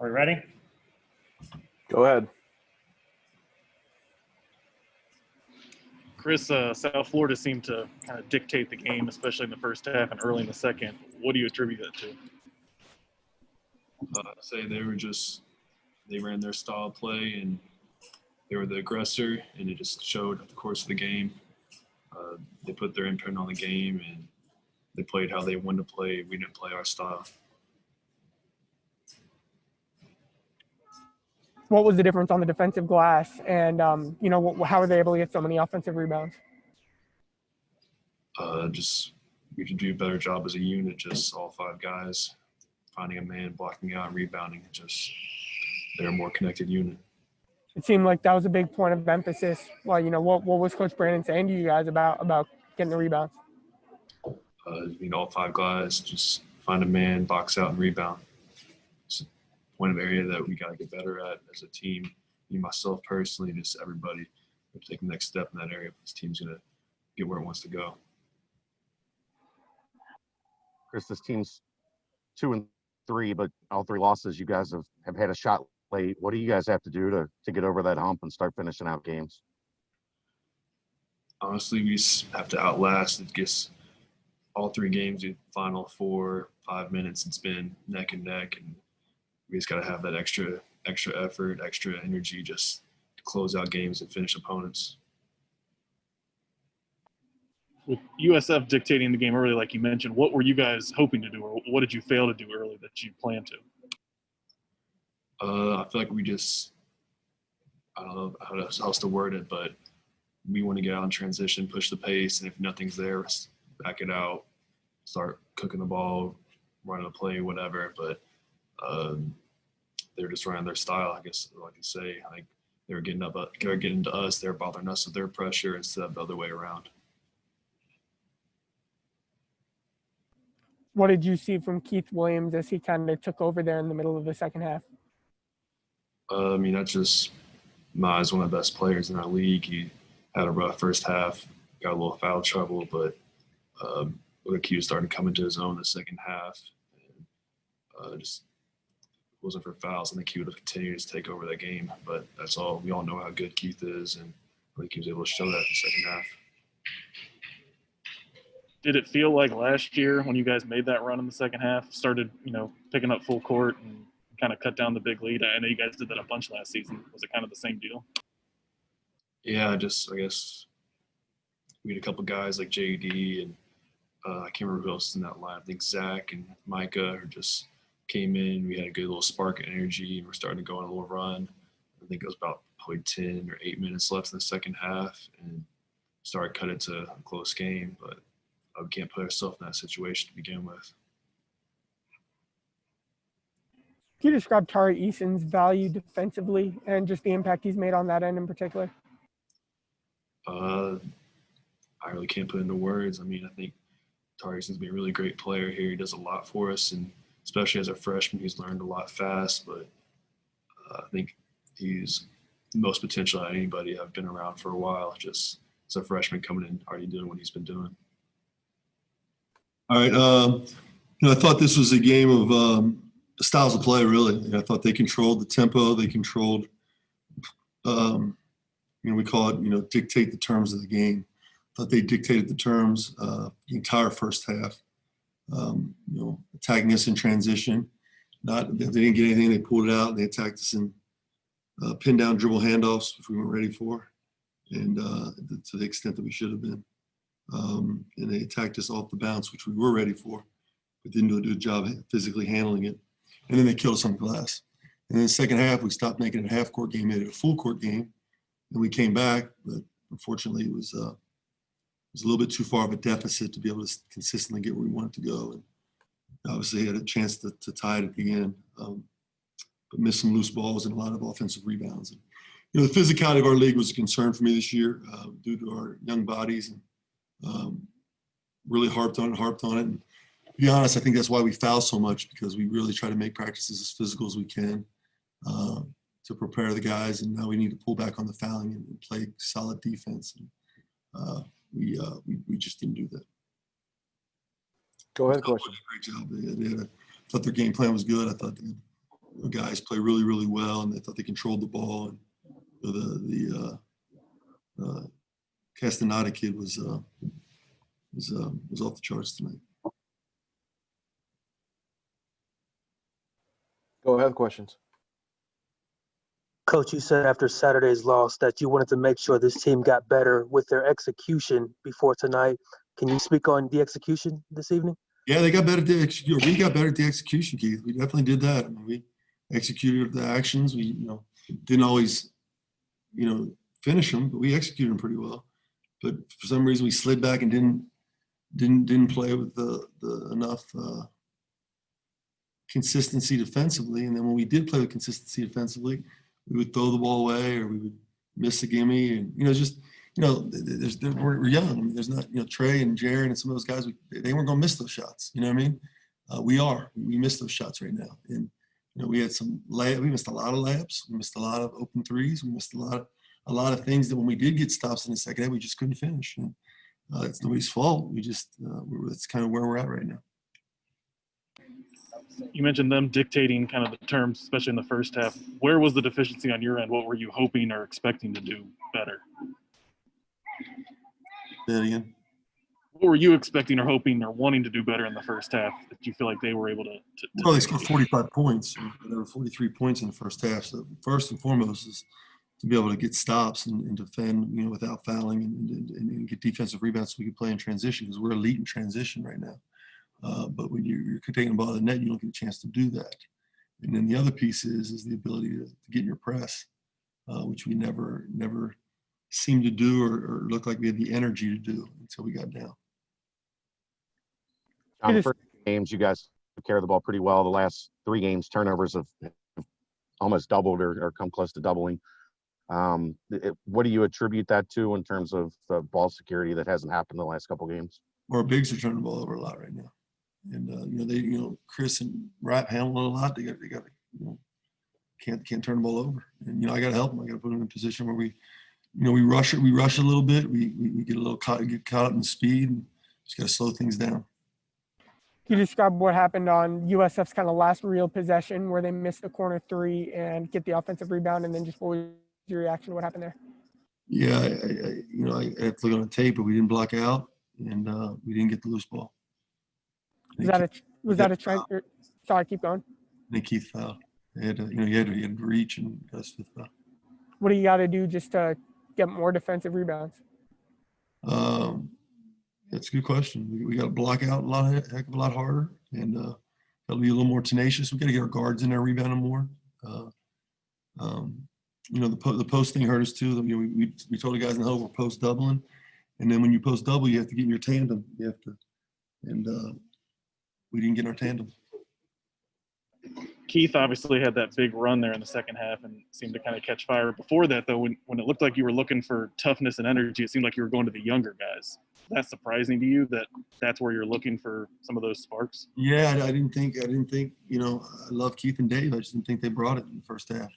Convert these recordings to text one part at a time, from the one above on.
Are we ready? Go ahead. Chris, South Florida seemed to kind of dictate the game, especially in the first half and early in the second. What do you attribute that to? I'd say they ran their style of play and they were the aggressor, and it just showed at the course of the game. They put their imprint on the game and they played how they wanted to play. We didn't play our style. What was the difference on the defensive glass, and how were they able to get so many offensive rebounds? We could do a better job as a unit, just all five guys finding a man, blocking out, rebounding. They're a more connected unit. It seemed like that was a big point of emphasis. Well, what was Coach Brannen saying to you guys about getting the rebounds? All five guys just find a man, box out, and rebound. It's a point of area that we got to get better at as a team. Me, myself personally, just everybody. We have to take the next step in that area if this team's going to get where it wants to go. Chris, this team's 2-3, but all three losses, you guys have had a shot late. What do you guys have to do to get over that hump and start finishing out games? Honestly, we just have to outlast. It gets all three games, the final 4-5 minutes, it's been neck and neck, and we just got to have that extra effort, extra energy just to close out games and finish opponents. With USF dictating the game early, like you mentioned, what were you guys hoping to do, or what did you fail to do early that you planned to? I feel like I don't know how else to word it, but we want to get out in transition, push the pace, and if nothing's there, back it out, start cooking the ball, running a play, whatever. But they're just running their style, I guess, like you say. Like they were getting to us, they were bothering us with their pressure instead of the other way around. What did you see from Keith Williams as he kind of took over there in the middle of the second half? That's just Mize, one of the best players in our league. He had a rough first half, got a little foul trouble, but he was starting to come into his own in the second half. And, just wasn't for fouls. I think he would have continued to take over that game, but that's all. We all know how good Keith is, and I think he was able to show that in the second half. Did it feel like last year when you guys made that run in the second half, started, picking up full court and kind of cut down the big lead? I know you guys did that a bunch last season. Was it kind of the same deal? Yeah, I guess we had a couple guys like JD and I can't remember who else was in that line. I think Zach and Micah just came in. We had a good little spark of energy, and we're starting to go on a little run. I think it was about probably 10 or 8 minutes left in the second half, and started cut it to a close game. But we can't put ourselves in that situation to begin with. Can you describe Tari Eason's value defensively and just the impact he's made on that end in particular? I really can't put into words. I think Tari Eason's been a really great player here. He does a lot for us, and especially as a freshman, he's learned a lot fast. But I think he's the most potential out of anybody. I've been around for a while, just as a freshman coming in, already doing what he's been doing. All right. I thought this was a game of styles of play, really. I thought they controlled the tempo. They controlled, we call it, dictate the terms of the game. I thought they dictated the terms the entire first half. Attacking us in transition. They didn't get anything. They pulled it out, and they attacked us in pin down dribble handoffs, which we weren't ready for, and to the extent that we should have been. And they attacked us off the bounce, which we were ready for, but didn't do a good job physically handling it. And then they killed us on the glass. And then the second half, we stopped making it a half-court game, made it a full-court game, and we came back. But unfortunately, it was a little bit too far of a deficit to be able to consistently get where we wanted to go. And obviously, had a chance to tie it at the end, but missed some loose balls and a lot of offensive rebounds. And, the physicality of our league was a concern for me this year due to our young bodies, and really harped on it. And to be honest, I think that's why we foul so much, because we really try to make practices as physical as we can to prepare the guys. And now we need to pull back on the fouling and play solid defense. And we just didn't do that. Go ahead, question. Great job. I thought their game plan was good. I thought they guys play really, really well, and they thought they controlled the ball. And the Castaneda kid was off the charts tonight. Go ahead, questions. Coach, you said after Saturday's loss that you wanted to make sure this team got better with their execution before tonight. Can you speak on the execution this evening? Yeah, they got better at the execution. We got better at the execution, Keith. We definitely did that. I mean, we executed the actions. We, didn't always, finish them, but we executed them pretty well. But for some reason, we slid back and didn't play with the enough consistency defensively. And then when we did play with consistency defensively, we would throw the ball away or we would miss a gimme. And we're young. I mean, there's not, Trey and Jared and some of those guys. They weren't going to miss those shots. You know what I mean? We miss those shots right now. And we had we missed a lot of layups. We missed a lot of open threes. We missed a lot of things that when we did get stops in the second half, we just couldn't finish. And it's nobody's fault. We just that's kind of where we're at right now. You mentioned them dictating kind of the terms, especially in the first half. Where was the deficiency on your end? What were you hoping or expecting to do better? Say that again. What were you expecting or hoping or wanting to do better in the first half that you feel like they were able to Well, they scored 45 points. There were 43 points in the first half. So first and foremost is to be able to get stops and defend, without fouling and get defensive rebounds so we can play in transition because we're elite in transition right now. But when you're taking the ball out of the net, you don't get a chance to do that. And then the other piece is the ability to get in your press, which we never seemed to do or looked like we had the energy to do until we got down. On the first games, you guys carry the ball pretty well. The last 3 games, turnovers have almost doubled or come close to doubling. What do you attribute that to in terms of ball security that hasn't happened the last couple games? Our bigs are turning the ball over a lot right now. And Chris and Rapp handle it a lot. They got can't turn the ball over. And I got to help them. I got to put them in a position where we rush it. We rush a little bit. We get a little caught up in speed. And just got to slow things down. Can you describe what happened on USF's kind of last real possession where they missed the corner 3 and get the offensive rebound, and then just what was your reaction to what happened there? Yeah, I have to look on the tape, but we didn't block out, and we didn't get the loose ball. Was that a trend? Sorry, keep going. I think Keith fouled. He had to reach and got us fifth foul. What do you got to do just to get more defensive rebounds? That's a good question. We got to block out a heck of a lot harder, and got to be a little more tenacious. We got to get our guards in there rebounding more. The post thing hurt us too. We told the guys in the huddle we're post doubling, and then when you post double, you have to get in your tandem. We didn't get in our tandem. Keith obviously had that big run there in the second half and seemed to kind of catch fire. Before that, though, when it looked like you were looking for toughness and energy, it seemed like you were going to the younger guys. That's surprising to you that that's where you're looking for some of those sparks? Yeah, I didn't think, I love Keith and Dave. I just didn't think they brought it in the first half.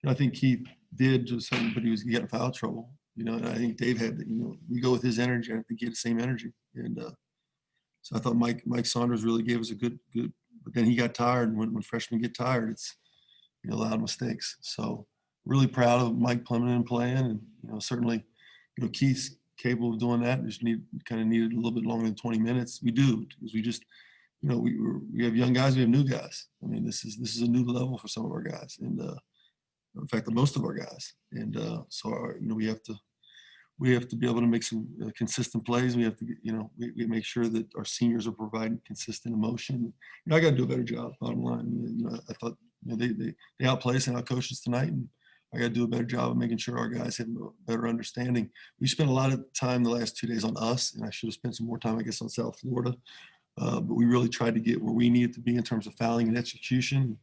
I think Keith did to some, but he got in foul trouble, and I think Dave had, we go with his energy. I think he had the same energy. And so I thought Mike Saunders really gave us a good, but then he got tired. And when freshmen get tired, it's, loud mistakes. So really proud of Mike coming in and playing. And, certainly, Keith's capable of doing that. Just needed a little bit longer than 20 minutes. We do, because we just, we have young guys, we have new guys. I mean, this is a new level for some of our guys. And in fact, most of our guys. And so, we have to be able to make some consistent plays. We have to, we make sure that our seniors are providing consistent emotion. I got to do a better job, bottom line. I thought they outplayed us and outcoached us tonight, and I got to do a better job of making sure our guys have a better understanding. We spent a lot of time the last 2 days on us, and I should have spent some more time, I guess, on South Florida. But we really tried to get where we needed to be in terms of fouling and execution.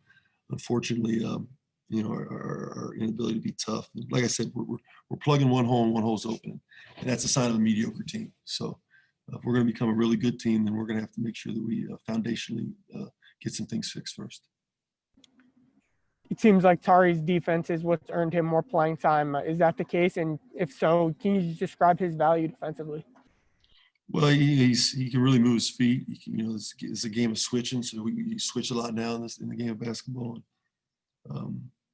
Unfortunately, our inability to be tough. Like I said, we're plugging one hole and one hole's open, and that's a sign of a mediocre team. So if we're going to become a really good team, then we're going to have to make sure that we foundationally get some things fixed first. It seems like Tari's defense is what's earned him more playing time. Is that the case? And if so, can you describe his value defensively? Well, he can really move his feet. He can, it's a game of switching, so we switch a lot now in the game of basketball.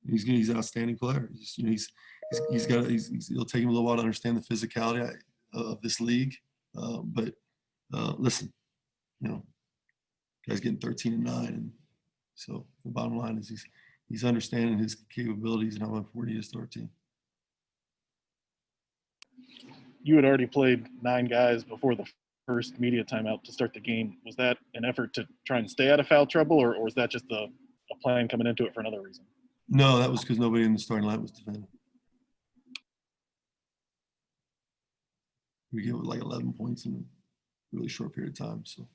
He's an outstanding player. It'll take him a little while to understand the physicality of this league. But listen, guy's getting 13 and 9, and so the bottom line is he's understanding his capabilities and how important he is to our team. You had already played 9 guys before the first media timeout to start the game. Was that an effort to try and stay out of foul trouble, or was that just a plan coming into it for another reason? No, that was because nobody in the starting line was defending. We gave it like 11 points in a really short period of time. So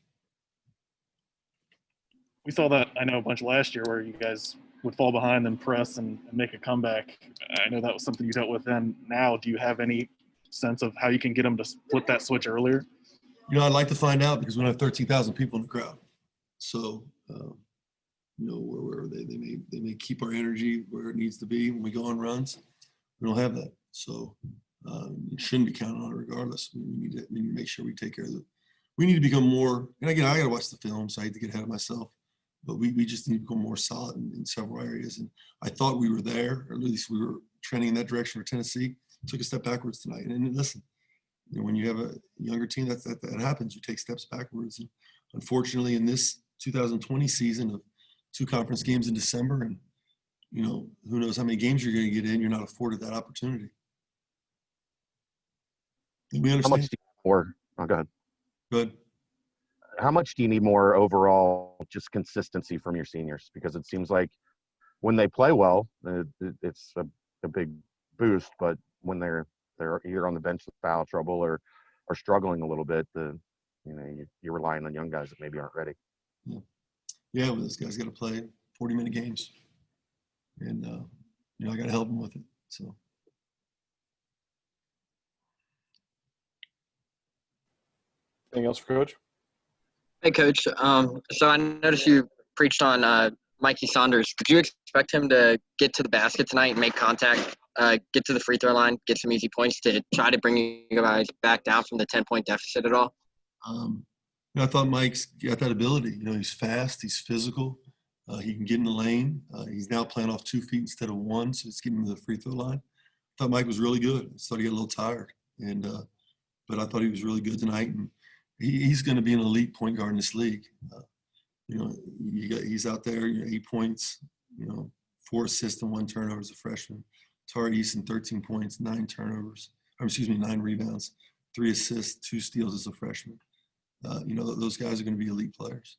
we saw that, I know, a bunch last year where you guys would fall behind and press and make a comeback. I know that was something you dealt with then. Now, do you have any sense of how you can get them to flip that switch earlier? I'd like to find out, because we don't have 13,000 people in the crowd. So, where they may keep our energy where it needs to be when we go on runs. We don't have that. So you shouldn't be counting on it regardless. We need to make sure we take care of it. We need to become more, and again, I got to watch the film, so I hate to get ahead of myself, but we just need to become more solid in several areas. And I thought we were there, or at least we were trending in that direction for Tennessee. Took a step backwards tonight. And listen, when you have a younger team, that happens. You take steps backwards. And unfortunately, in this 2020 season of 2 conference games in December, and who knows how many games you're going to get in, you're not afforded that opportunity. And we understand. How much do you need more? Oh, go ahead. Good. How much do you need more overall, just consistency from your seniors? Because it seems like when they play well, it's a big boost, but when they're either on the bench with foul trouble or are struggling a little bit, you're relying on young guys that maybe aren't ready. Yeah, well, this guy's got to play 40-minute games, and I got to help him with it. So. Anything else for Coach? Hey, Coach. So I noticed you preached on Mikey Saunders. Did you expect him to get to the basket tonight and make contact, get to the free throw line, get some easy points to try to bring you guys back down from the 10-point deficit at all? I thought Mike's got that ability. He's fast, he's physical, he can get in the lane. He's now playing off 2 feet instead of 1, so it's getting him to the free throw line. I thought Mike was really good. I thought he got a little tired, but I thought he was really good tonight. And he's going to be an elite point guard in this league. He's out there, 8 points, 4 assists and 1 turnover as a freshman. Tari Easton, 13 points, 9 rebounds, 3 assists, 2 steals as a freshman. Those guys are going to be elite players.